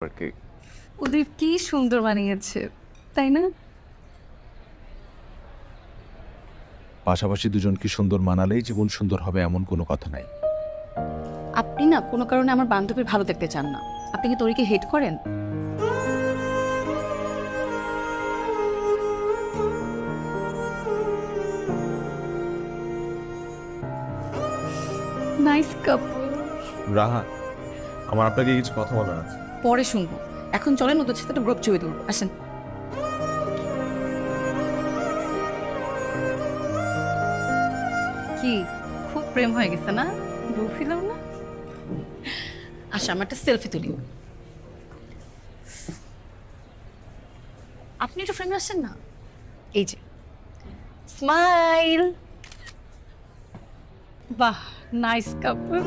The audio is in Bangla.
আর কি। ওদের কি সুন্দর বানিয়েছে, তাই না? পাশাপাশি দুজন কি সুন্দর মানালেই জীবন সুন্দর হবে এমন কোনো কথা নাই। আপনি না কোনো কারণে আমার বান্ধবীর ভালো দেখতে চান না। আপনি কি তরিকে হেট করেন? নাইস কাপল। রাহা, আমার আপনাকে কিছু কথা বলার আছে। পরে শুনবো, এখন চলেন ওদের সাথে একটা গ্রুপ ছবি তুলবো। আসেন। কি খুব প্রেম হয়ে গেছে না? বলছিলাম না। আচ্ছা, আমার একটা সেলফি তুলি। আপনি একটু ফ্রেমে আসেন না। এই যে স্মাইল। বাহ, নাইস কাপল।